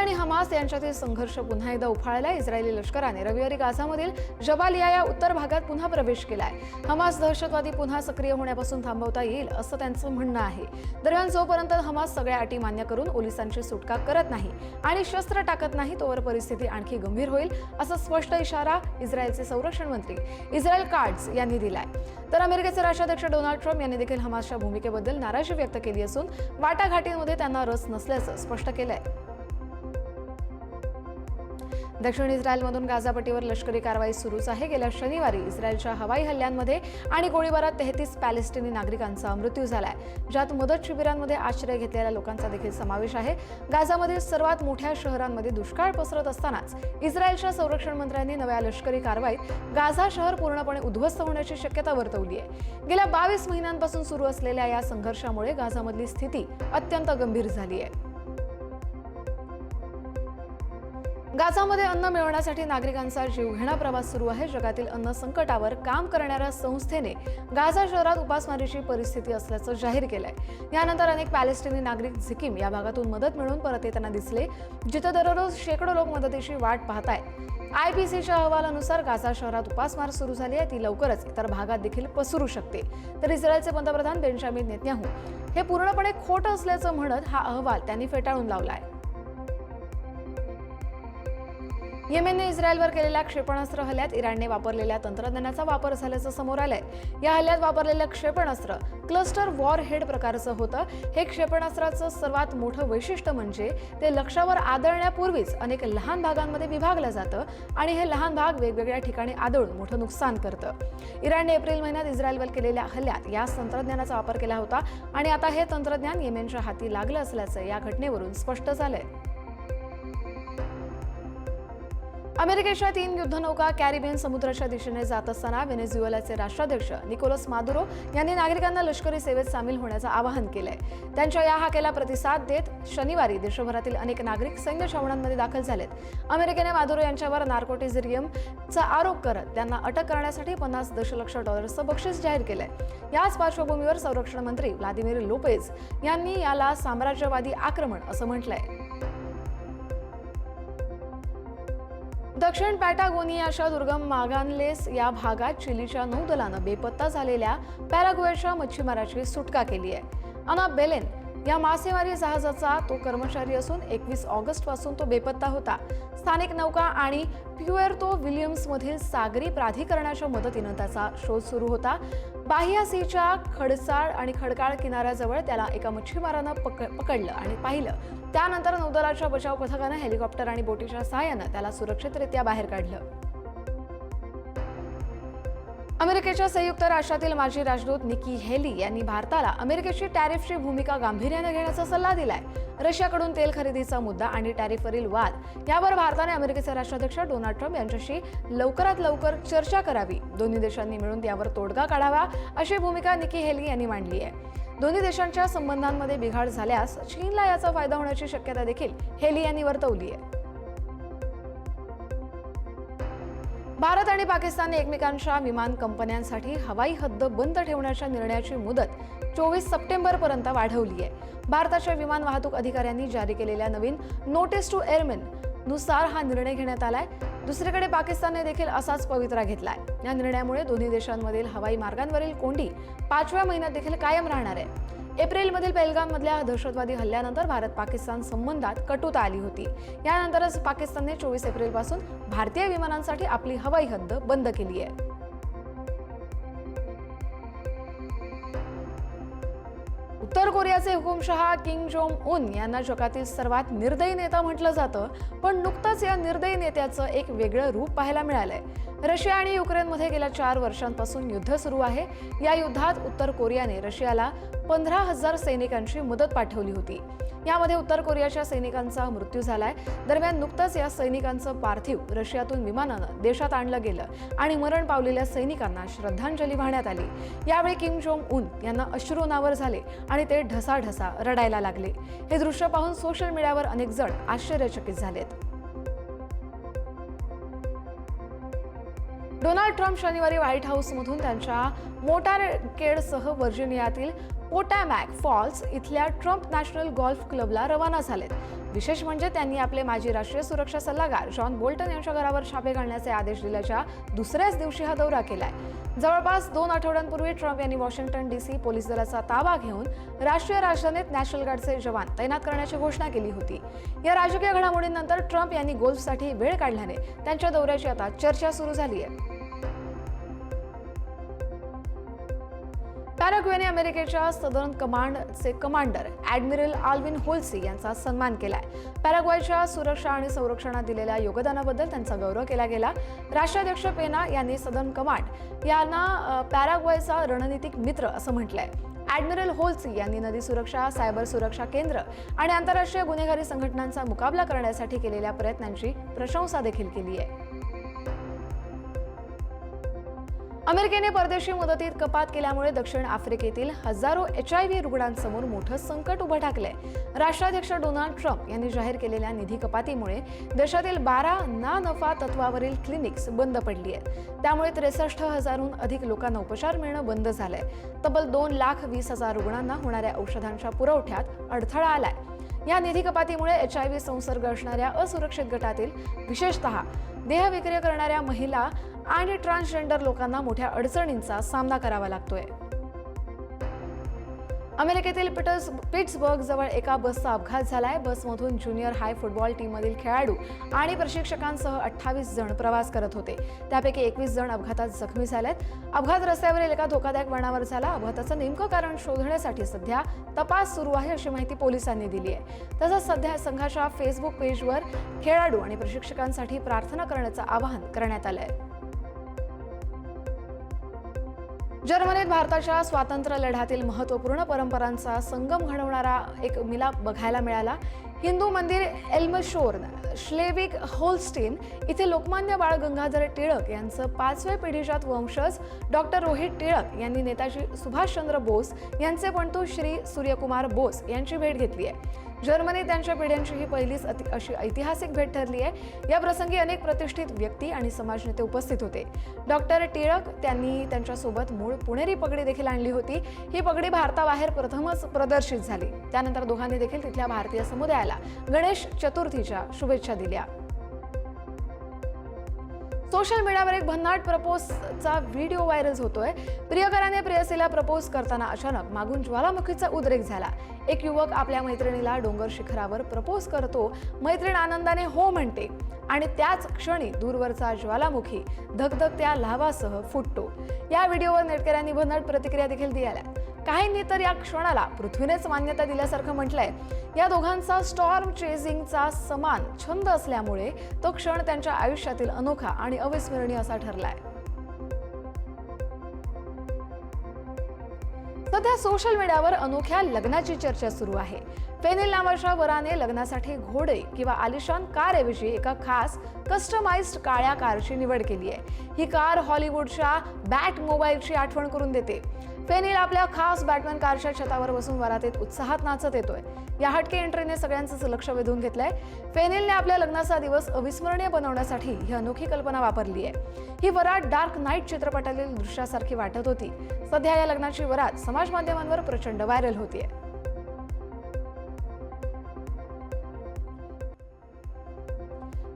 आणि हमास यांच्यातील संघर्ष पुन्हा एकदा उफाळला. इस्रायली लष्कराने रविवारी गाझामधील जबालिया या उत्तर भागात पुन्हा प्रवेश केलाय. हमास दहशतवादी पुन्हा सक्रिय होण्यापासून थांबवता येईल असं त्यांचं म्हणणं आहे. दरम्यान जोपर्यंत हमास सगळ्या अटी मान्य करून पोलिसांची सुटका करत नाही आणि शस्त्र टाकत नाही तोवर परिस्थिती आणखी गंभीर होईल असा स्पष्ट इशारा इस्रायलचे संरक्षण मंत्री इस्रायल काट्झ यांनी दिलाय. तर अमेरिकेचे राष्ट्राध्यक्ष डोनाल्ड ट्रम्प यांनी देखील हमासच्या भूमिकेबद्दल नाराजी व्यक्त केली असून वाटाघाटींमध्ये त्यांना रस नसल्याचं स्पष्ट केलंय. दक्षिण इस्रायलमधून गाझापट्टीवर लष्करी कारवाई सुरूच आहे. गेल्या शनिवारी इस्रायलच्या हवाई हल्ल्यांमध्ये आणि गोळीबारात 33 पॅलेस्टिनी नागरिकांचा मृत्यू झालाय, ज्यात मदत शिबिरांमध्ये आश्रय घेतलेल्या लोकांचा देखील समावेश आहे. गाझामधील सर्वात मोठ्या शहरांमध्ये दुष्काळ पसरत असतानाच इस्रायलच्या संरक्षण मंत्र्यांनी नव्या लष्करी कारवाईत गाझा शहर पूर्णपणे उद्ध्वस्त होण्याची शक्यता वर्तवली आहे. गेल्या 22 महिन्यांपासून सुरू असलेल्या या संघर्षामुळे गाझामधली स्थिती अत्यंत गंभीर झाली आहे. गाझामध्ये अन्न मिळवण्यासाठी नागरिकांचा जीवघेणा प्रवास सुरू आहे. जगातील अन्न संकटावर काम करणाऱ्या संस्थेने गाझा शहरात उपासमारीची परिस्थिती असल्याचं जाहीर केलंय. यानंतर अनेक पॅलेस्टिनी नागरिक झिकीम या भागातून मदत मिळवून परत येताना दिसले, जिथे दररोज शेकडो लोक मदतीची वाट पाहतायत. IPCच्या अहवालानुसार गाझा शहरात उपासमार सुरू झाली आहे. ती लवकरच इतर भागात देखील पसरू शकते. तर इस्रायलचे पंतप्रधान बेंजामिन नेतन्याहू हे पूर्णपणे खोटं असल्याचं म्हणत हा अहवाल त्यांनी फेटाळून लावलाय. येमेनने इस्रायलवर केलेल्या क्षेपणास्त्र हल्ल्यात इराणने वापरलेल्या तंत्रज्ञानाचा वापर झाल्याचं समोर आलंय. या हल्ल्यात वापरलेलं क्षेपणास्त्र क्लस्टर वॉरहेड प्रकारचं होतं. हे क्षेपणास्त्राचं सर्वात मोठं वैशिष्ट्य म्हणजे ते लक्ष्यावर आदळण्यापूर्वीच अनेक लहान भागांमध्ये विभागलं जातं आणि हे लहान भाग वेगवेगळ्या ठिकाणी आदळून मोठं नुकसान करतं. इराणने एप्रिल महिन्यात इस्रायलवर केलेल्या हल्ल्यात या तंत्रज्ञानाचा वापर केला होता आणि आता हे तंत्रज्ञान येमेनच्या हाती लागलं असल्याचं या घटनेवरून स्पष्ट झालंय. अमेरिकेच्या 3 युद्धनौका कॅरिबियन समुद्राच्या दिशेने जात असताना व्हेनेझुएलाचे राष्ट्राध्यक्ष निकोलस मादुरो यांनी नागरिकांना लष्करी सेवेत सामील होण्याचं आवाहन केलंय. त्यांच्या या हाकेला प्रतिसाद देत शनिवारी देशभरातील अनेक नागरिक सैन्य छावण्यांमध्ये दाखल झालेत. अमेरिकेने मादुरो यांच्यावर नार्कोटिझियमचा आरोप करत त्यांना अटक करण्यासाठी $50 दशलक्ष बक्षीस जाहीर केलंय. याच पार्श्वभूमीवर संरक्षण मंत्री व्लादिमीर लोपेझ यांनी याला साम्राज्यवादी आक्रमण असं म्हटलंय. दक्षिण पॅटागोनियाच्या दुर्गम मागानलेस या भागात चिलीच्या नौदलानं बेपत्ता झालेल्या पॅराग्वेच्या मच्छीमाराची सुटका केली आहे. अना बेलेन या मासेमारी जहाजाचा तो कर्मचारी असून 21 ऑगस्टपासून तो बेपत्ता होता. स्थानिक नौका आणि प्युएर्तो विलियम्समधील सागरी प्राधिकरणाच्या मदतीनं त्याचा शोध सुरू होता. बाहिया सीच्या खडसाळ आणि खडकाळ किनाऱ्याजवळ त्याला एका मच्छीमारानं पकडलं आणि पाहिलं. त्यानंतर नौदलाच्या बचाव पथकानं हेलिकॉप्टर आणि बोटीच्या सहाय्यानं त्याला सुरक्षितरित्या बाहेर काढलं. अमेरिकेच्या संयुक्त राष्ट्रातील माजी राजदूत निकी हेली यांनी भारताला अमेरिकेची टॅरिफची भूमिका गांभीर्याने घेण्याचा सल्ला दिलाय. रशियाकडून तेल खरेदीचा मुद्दा आणि टॅरिफवरील वाद यावर भारताने अमेरिकेचे राष्ट्राध्यक्ष डोनाल्ड ट्रम्प यांच्याशी लवकरात लवकर चर्चा करावी. दोन्ही देशांनी मिळून यावर तोडगा काढावा अशी भूमिका निकी हेली यांनी मांडली आहे. दोन्ही देशांच्या संबंधांमध्ये बिघाड झाल्यास चीनला याचा फायदा होण्याची शक्यता देखील हेली यांनी वर्तवली आहे. भारत आणि पाकिस्तानने एकमेकांच्या विमान कंपन्यांसाठी हवाई हद्द बंद ठेवण्याच्या निर्णयाची मुदत 24 सप्टेंबरपर्यंत वाढवली आहे. भारताच्या विमान वाहतूक अधिकाऱ्यांनी जारी केलेल्या नवीन नोटीस टू एअरमेन नुसार हा निर्णय घेण्यात आलाय. दुसरीकडे पाकिस्तानने देखील असाच पवित्रा घेतलाय. या निर्णयामुळे दोन्ही देशांमधील हवाई मार्गांवरील कोंडी 5व्या महिन्यात देखील कायम राहणार आहे. एप्रिलमधील पेहलगाममधल्या दहशतवादी हल्ल्यानंतर भारत पाकिस्तान संबंधात कटुता आली होती. यानंतरच पाकिस्तानने 24 एप्रिलपासून भारतीय विमानांसाठी आपली हवाई हद्द बंद केली आहे. उत्तर कोरियाचे हुकुमशहा किम जोंग उन यांना जगातील सर्वात निर्दयी नेता म्हटलं जातं, पण नुकतंच या निर्दयी नेत्याचं एक वेगळं रूप पाहायला मिळालंय. रशिया आणि युक्रेनमध्ये गेल्या 4 वर्षांपासून युद्ध सुरू आहे. या युद्धात उत्तर कोरियाने रशियाला 15,000 सैनिकांची मदत पाठवली होती. यामध्ये उत्तर कोरियाच्या सैनिकांचा मृत्यू झालाय. दरम्यान नुकतंच या सैनिकांचं पार्थिव रशियातून विमानानं देशात आणलं गेलं आणि मरण पावलेल्या सैनिकांना श्रद्धांजली वाहण्यात आली. यावेळी किम जोंग उन यांना अश्रू अनावर झाले आणि ते ढसाढसा रडायला लागले. हे दृश्य पाहून सोशल मीडियावर अनेक जण आश्चर्यचकित झालेत. डोनाल्ड ट्रम्प शनिवारी व्हाईट हाऊसमधून त्यांच्या मोटारकेडसह व्हर्जिनियातील पोटॅमॅक फॉल्स इथल्या ट्रम्प नॅशनल गोल्फ क्लबला रवाना झालेत. विशेष म्हणजे त्यांनी आपले माजी राष्ट्रीय सुरक्षा सल्लागार जॉन बोल्टन यांच्या घरावर छापे घालण्याचे आदेश दिल्याच्या दुसऱ्याच दिवशी हा दौरा केलाय. जवळपास 2 आठवड्यांपूर्वी ट्रम्प यांनी वॉशिंग्टन DC पोलीस दलाचा ताबा घेऊन राष्ट्रीय राजधानीत नॅशनल गार्डचे जवान तैनात करण्याची घोषणा केली होती. या राजकीय घडामोडींनंतर ट्रम्प यांनी गोल्फसाठी वेळ काढल्याने त्यांच्या दौऱ्याची आता चर्चा सुरू झाली आहे. पॅराग्वेने अमेरिकेच्या सदर्न कमांडचे कमांडर ॲडमिरल आल्विन होल्सी यांचा सन्मान केलाय. पॅराग्वायच्या सुरक्षा आणि संरक्षणात दिलेल्या योगदानाबद्दल त्यांचा गौरव केला गेला. राष्ट्राध्यक्ष पेना यांनी सदर्न कमांड यांना पॅराग्वायचा रणनीतिक मित्र असं म्हटलंय. ॲडमिरल होल्सी यांनी नदी सुरक्षा, सायबर सुरक्षा केंद्र आणि आंतरराष्ट्रीय गुन्हेगारी संघटनांचा मुकाबला करण्यासाठी केलेल्या प्रयत्नांची प्रशंसा देखील केली आहे. अमेरिकेने परदेशी मदतीत कपात केल्यामुळे दक्षिण आफ्रिकेतील हजारो HIV रुग्णांसमोर मोठं संकट उभं ठाकलंय. राष्ट्राध्यक्ष डोनाल्ड ट्रम्प यांनी जाहीर केलेल्या निधी कपातीमुळे देशातील 12 ना नफा तत्वावरील क्लिनिक्स बंद पडली आहेत. त्यामुळे 63,000हून अधिक लोकांना उपचार मिळणं बंद झालंय. तब्बल 2,20,000 रुग्णांना होणाऱ्या औषधांच्या पुरवठ्यात अडथळा आलाय. या निधी कपातीमुळे HIV संसर्ग असणाऱ्या असुरक्षित गटातील विशेषतः देहविक्री करणाऱ्या महिला आणि ट्रान्सजेंडर लोकांना मोठ्या अडचणींचा सामना करावा लागतोय. अमेरिकेतील पिट्सबर्ग जवळ एका बसचा अपघात झालाय. बसमधून ज्युनियर हाय फुटबॉल टीममधील खेळाडू आणि प्रशिक्षकांसह 28 जण प्रवास करत होते. त्यापैकी 21 जण अपघातात जखमी झालेत. अपघात रस्त्यावरील एका धोकादायक वळणावर झाला. अपघाताचं नेमकं कारण शोधण्यासाठी सध्या तपास सुरू आहे अशी माहिती पोलिसांनी दिली आहे. तसंच सध्या संघाच्या फेसबुक पेजवर खेळाडू आणि प्रशिक्षकांसाठी प्रार्थना करण्याचं आवाहन करण्यात आलंय. जर्मनीत भारताच्या स्वातंत्र्य लढ्यातील महत्त्वपूर्ण परंपरांचा संगम घडवणारा एक मिलाप बघायला मिळाला. हिंदू मंदिर एल्मशोर्न श्लेविक होल्स्टीन इथे लोकमान्य बाळ गंगाधर टिळक यांचं 5व्या पिढीजात वंशज डॉक्टर रोहित टिळक यांनी नेताजी सुभाषचंद्र बोस यांचे पणतू श्री सूर्यकुमार बोस यांची भेट घेतली आहे. जर्मनीत त्यांच्या पिढ्यांची ही पहिलीच अशी ऐतिहासिक भेट ठरली आहे. या प्रसंगी अनेक प्रतिष्ठित व्यक्ती आणि समाजनेते उपस्थित होते. डॉक्टर टिळक त्यांनी त्यांच्यासोबत मूळ पुणेरी पगडी देखील आणली होती. ही पगडी भारताबाहेर प्रथमच प्रदर्शित झाली. त्यानंतर दोघांनी देखील तिथल्या भारतीय समुदायाला गणेश चतुर्थीच्या शुभेच्छा दिल्या. सोशल मीडियावर एक भन्नाट प्रपोजचा व्हिडिओ व्हायरल होतोय. प्रियकराने प्रेयसीला प्रपोज करताना अचानक मागून ज्वालामुखीचा उद्रेक झाला. एक युवक आपल्या मैत्रिणीला डोंगर शिखरावर प्रपोज करतो. मैत्रीण आनंदाने हो म्हणते आणि त्याच क्षणी दूरवरचा ज्वालामुखी धगधगत्या लाव्हासह फुटतो. या व्हिडिओवर नेटकऱ्यांनी भन्नाट प्रतिक्रिया देखील दिल्या. काहींनी तर या क्षणाला पृथ्वीनेच मान्यता दिल्यासारखं म्हटलंय. या दोघांचा स्टॉर्म चेझिंगचा समान छंद असल्यामुळे तो क्षण त्यांच्या आयुष्यातील अनोखा आणि अविस्मरणीय असा ठरलाय. सध्या सोशल मीडियावर अनोख्या लग्नाची चर्चा सुरू आहे. फेनिल नावाच्या वराने लग्नासाठी घोडे किंवा आलिशान कारऐवजी एका खास कस्टमाइज्ड काळ्या कारची निवड केली आहे. ही कार हॉलिवूडच्या बॅट मोबाईलची आठवण करून देते. फेनिल आपल्या खास बॅटमॅन कारच्या छतावर बसून वरातीत उत्साहात नाचत येतोय. या हटके एंट्रीने सगळ्यांचंच लक्ष वेधून घेतलंय. फेनिलने आपल्या लग्नाचा दिवस अविस्मरणीय बनवण्यासाठी ही अनोखी कल्पना वापरली आहे. ही वरात डार्क नाईट चित्रपटातील दृश्यासारखी वाटत होती. सध्या या लग्नाची वरात समाज माध्यमांवर प्रचंड व्हायरल होतीये.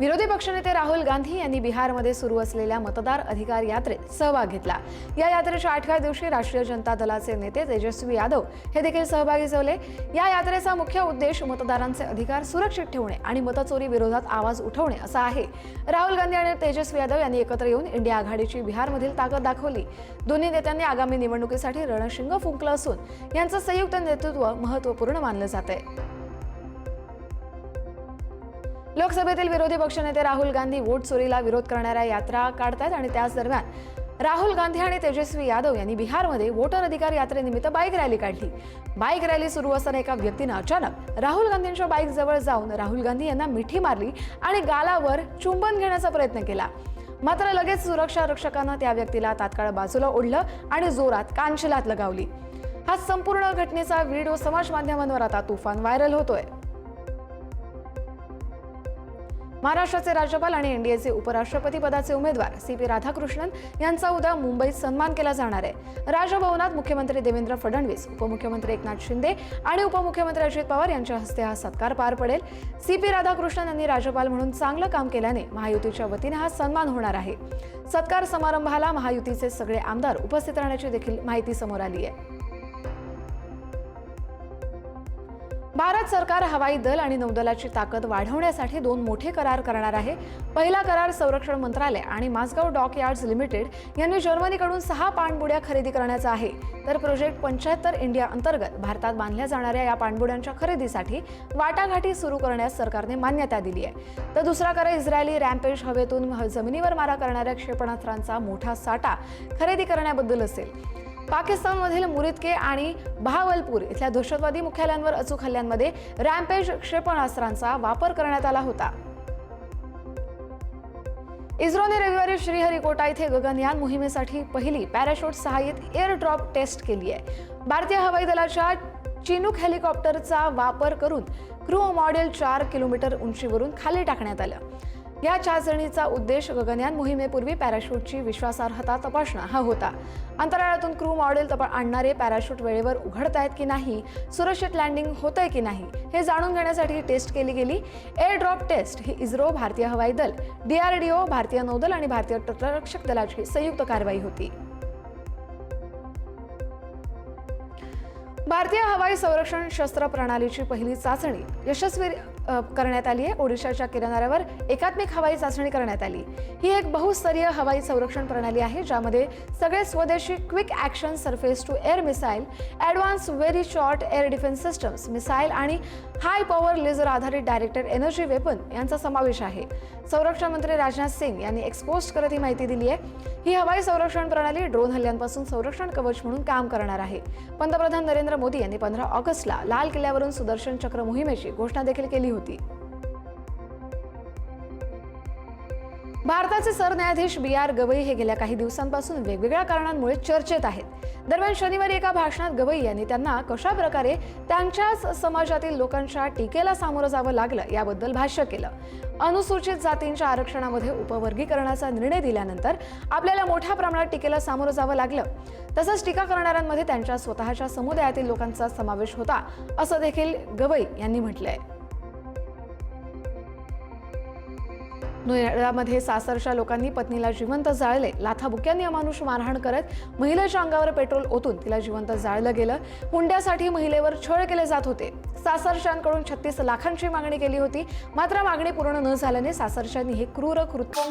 विरोधी पक्षनेते राहुल गांधी यांनी बिहारमध्ये सुरू असलेल्या मतदार अधिकार यात्रेत सहभाग घेतला. या यात्रेच्या 8व्या दिवशी राष्ट्रीय जनता दलाचे नेते तेजस्वी यादव हे देखील सहभागी झाले. या यात्रेचा मुख्य उद्देश मतदारांचे अधिकार सुरक्षित ठेवणे आणि मतचोरी विरोधात आवाज उठवणे असा आहे. राहुल गांधी आणि तेजस्वी यादव यांनी एकत्र येऊन इंडिया आघाडीची बिहारमधील ताकद दाखवली. दोन्ही नेत्यांनी आगामी निवडणुकीसाठी रणशिंग फुंकलं असून यांचं संयुक्त नेतृत्व महत्त्वपूर्ण मानलं जातंय. लोकसभेतील विरोधी पक्षनेते राहुल गांधी वोट चोरीला विरोध करणाऱ्या यात्रा काढतात आणि त्याच दरम्यान राहुल गांधी आणि तेजस्वी यादव यांनी बिहारमध्ये वोटर अधिकार यात्रेनिमित्त बाईक रॅली काढली. बाईक रॅली सुरू असताना एका व्यक्तीनं अचानक राहुल गांधींच्या बाईक जवळ जाऊन राहुल गांधी यांना मिठी मारली आणि गालावर चुंबन घेण्याचा प्रयत्न केला. मात्र लगेच सुरक्षा रक्षकांना त्या व्यक्तीला तात्काळ बाजूला ओढलं आणि जोरात कानशिलात लगावली. हा संपूर्ण घटनेचा व्हिडिओ समाज माध्यमांवर आता तुफान व्हायरल होतोय. महाराष्ट्राचे राज्यपाल आणि एनडीएचे उपराष्ट्रपती पदाचे उमेदवार CP राधाकृष्णन यांचा उद्या मुंबईत सन्मान केला जाणार आहे। राजभवनात मुख्यमंत्री देवेंद्र फडणवीस, उपमुख्यमंत्री एकनाथ शिंदे आणि उपमुख्यमंत्री अजित पवार यांच्या हस्ते हा सत्कार पार पडेल। CP राधाकृष्णन यांनी राज्यपाल म्हणून चांगलं काम केल्याने महायुतीच्या वतीने हा सन्मान होणार आहे। सत्कार समारंभाला महायुतीचे सगळे आमदार उपस्थित राहण्याची देखील माहिती समोर आली आहे। भारत सरकार हवाई दल आणि नौदलाची ताकद वाढवण्यासाठी 2 मोठे करार करणार आहे। पहिला करार संरक्षण मंत्रालय आणि माझगाव डॉक यार्ड्स लिमिटेड यांनी जर्मनीकडून 6 पाणबुड्या खरेदी करण्याचा आहे, तर प्रोजेक्ट 75 इंडिया अंतर्गत भारतात बांधल्या जाणाऱ्या या पाणबुड्यांच्या खरेदीसाठी वाटाघाटी सुरू करण्यास सरकारने मान्यता दिली आहे। तर दुसरा करार इस्रायली रॅम्पेज हवेतून जमिनीवर मारा करणाऱ्या क्षेपणास्त्रांचा मोठा साठा खरेदी करण्याबद्दल असेल। पाकिस्तानमधील मुरिदके आणि बहावलपूर इथल्या दहशतवादी मुख्यालयांवर अचूक हल्ल्यांमध्ये रॅम्पेज क्षेपणास्त्रांचा वापर करण्यात आला होता। इस्रोने रविवारी श्रीहरिकोटा इथे गगनयान मोहिमेसाठी पहिली पॅराशूट सहाय्यित एअर ड्रॉप टेस्ट केली आहे। भारतीय हवाई दलाच्या चिनूक हेलिकॉप्टरचा वापर करून क्रू मॉडेल 4 किलोमीटर उंचीवरून खाली टाकण्यात आलं। या चाचणीचा उद्देश गगनयान मोहिमेपूर्वी पॅराशूटची विश्वासार्हता तपासणं हा होता। अंतराळातून क्रू मॉडेल आणणारे पॅराशूट वेळेवर उघडतायत की नाही, सुरक्षित लँडिंग होतंय की नाही हे जाणून घेण्यासाठी ही टेस्ट केली गेली। एअर ड्रॉप टेस्ट ही इस्रो, भारतीय हवाई दल, DRDO, भारतीय नौदल आणि भारतीय तटरक्षक दलाची संयुक्त कारवाई होती। भारतीय हवाई संरक्षण शस्त्र प्रणालीची पहिली चाचणी यशस्वी करण्यात आली आहे। ओडिशाच्या किनाऱ्यावर एकात्मिक हवाई चाचणी करण्यात आली। ही एक बहुस्तरीय हवाई संरक्षण प्रणाली आहे, ज्यामध्ये सगळे स्वदेशी quick action surface to air missile, advance very short air defence systems, missile आणि हाय पॉवर लेझर आधारित डायरेक्टेड एनर्जी वेपन यांचा समावेश आहे। संरक्षण मंत्री राजनाथ सिंग यांनी एक्सपोज करत ही माहिती दिली आहे। ही हवाई संरक्षण प्रणाली ड्रोन हल्ल्यांपासून संरक्षण कवच म्हणून काम करणार आहे। पंतप्रधान नरेंद्र मोदी यांनी 15 ऑगस्टला लाल किल्ल्यावरून सुदर्शन चक्र मोहिमेची घोषणा देखील केली होती। भारताचे सरन्यायाधीश BR गवई हे गेल्या काही दिवसांपासून वेगवेगळ्या कारणांमुळे चर्चेत आहेत। दरम्यान शनिवारी एका भाषणात गवई यांनी त्यांना कशा प्रकारे त्यांच्याच समाजातील लोकांच्या टीकेला सामोरं जावं लागलं याबद्दल भाष्य केलं। अनुसूचित जातींच्या आरक्षणामध्ये उपवर्गीकरणाचा निर्णय दिल्यानंतर आपल्याला मोठ्या प्रमाणात टीकेला सामोरं जावं लागलं। तसंच टीका करणाऱ्यांमध्ये त्यांच्या स्वतःच्या समुदायातील लोकांचा समावेश होता, असं देखील गवई यांनी म्हटलंय। नोएडामध्ये सासरच्या लोकांनी पत्नीला जिवंत जाळले। लाथाबुक्यांनी अमानुष मारहाण करत महिलेच्या अंगावर पेट्रोल ओतून तिला जिवंत जाळलं गेलं। हुंड्यासाठी महिलेवर छळ केले जात होते। सासरच्यांकडून 36 लाखांची मागणी केली होती, मात्र मागणी पूर्ण न झाल्याने सासरच्यांनी हे क्रूर कृत्य